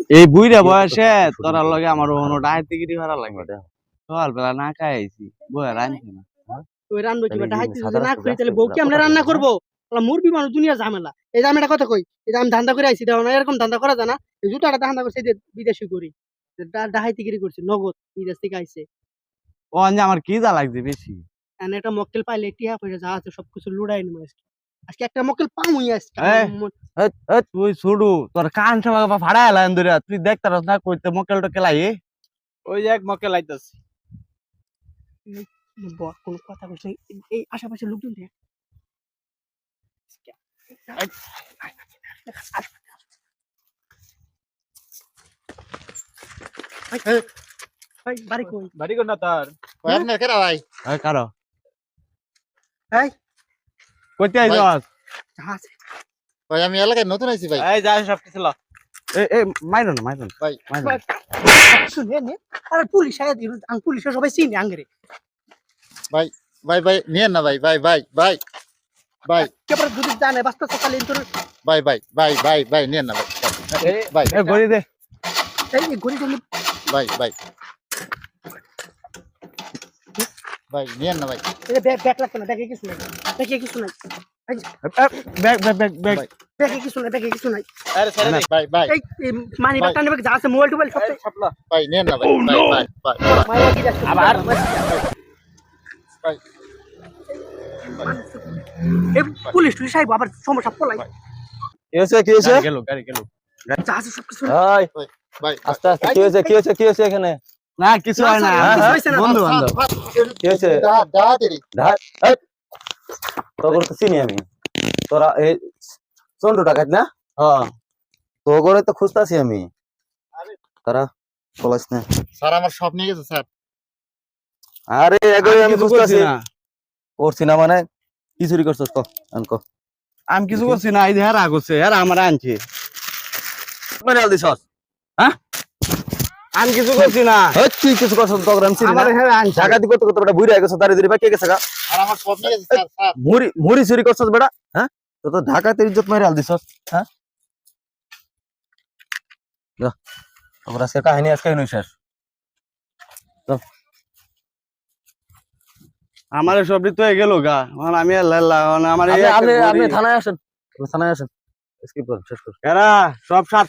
এই বুইরা বয়সে তোরা লগে আমার কোনো ডাইতে গিরি ভাড়া লাগবে সকাল বেলা না খাইছি বইয়া রাঁধছি না ওই রান্না কি বেটা হাইতে যদি না করি তাহলে বউ কি আমরা রান্না করবো? মুরবি মানুষ দুনিয়া ঝামেলা। এই যে আমি একটা কথা কই, এই যে আমি ধান্দা করে আইছি দেখো না, এরকম ধান্দা করা যায় না। এই জুতাটা ধান্দা করছে যে বিদেশি করি, ডাহাইতি গিরি করছি নগদ বিদেশ থেকে আইছে। ও আনছে আমার কি যা লাগছে বেশি এনে একটা মক্কেল পাইলে টিয়া পয়সা যা আছে সবকিছু লুড়াই নিবো আজকে। আজকে একটা মক্কেল পামুই আজকে। তুই ছুডু তোর কান সবাই ভাড়া এলাম ধরে তুই দেখতারস না কইতে মক্কেল টকেল আই ওই যে এক মক্কেল আইতাছে কোনো কথা কইছ না, এই আশেপাশে লোকজন দেখ। বাড়ি কই? বাড়ি কোন না তার ভাই আপনার কেরা ভাই? কারো এই কইতে আইছস আছে ভাই আমি এলাকায় নতুন আইছি ভাই। এই যা সব কিছু ল এ মাইরো না ভাই শুনে নে, আরে পুলিশ আয়া দিল, আং পুলিশ সবাই চিনি আঙ্গরে। ভাই ভাই ভাই নিয়েন না ভাই ভাই ভাই ভাই ভাই কেবল যদি জানে বাস্তা সকালে তোর ভাই ভাই ভাই ভাই ভাই নিয়েন না ভাই ভাই এ গড়ি দে এই গড়ি গড়ি ভাই ভাই ভাই নিয়েন না ভাই এই ব্যাগ লাগবে না, ব্যাগে কিছু নাই, ব্যাগে কিছু নাই, ব্যাগ ব্যাগ ব্যাগ ব্যাগ ব্যাগে কিছু নাই, ব্যাগে কিছু নাই। আরে ছেড়ে দে ভাই ভাই এই মানি ব্যাগটা নেবে যা আছে মোবাইল টোবাইল সব ভাই নিয়েন না ভাই ভাই ভাই ভাই মাইয়া কি যাচ্ছে আবার ভাই এই পুলিশ টুলিশ আইবো আবার সমস্যা পলাই কি হয়েছে গাড়ি গেল যা আছে সব কিছু ভাই ভাই আস্তে আস্তে কি হয়েছে এখানে না কিছু হয় না বন্ধু বান্ধব কি হয়েছে দা দেরি তোর তো চিনি আমি তোরা এই চন্দ্র টাকাত না হ্যাঁ তো করে তো খুঁজতাছি আমি তারা বলাস না স্যার আমার সব নিয়ে গেছে স্যার। আরে এগোই আমি কিছু খুঁজতাছি করছি না করছি না মানে কি চুরি করছস আনকো আমি কিছু করছি না এই যে হেরা করছে হেরা আমার আনছে মানে আল দিছস আমি কিছু করছি না তুই কিছু করছস তোর আমি চিনি না আমার হেরা আনছে টাকা দি কত কত বড় বুইরা গেছ দাঁড়িয়ে দাঁড়িয়ে বাকি গেছে গা আর আমার সব নিয়ে গেছে স্যার স্যার। মুড়ি চুরি করছস বেটা হ্যাঁ তো তো ঢাকাতে ইজ্জত মেরে আল দিছস হ্যাঁ যা তোর আজকে কাহিনী আজকে নই শেষ আমার সব তো গেল গা এখন আমি আমার আপনি থানায় আসেন স্কিপ করুন শেষ করুন এরা সব সাত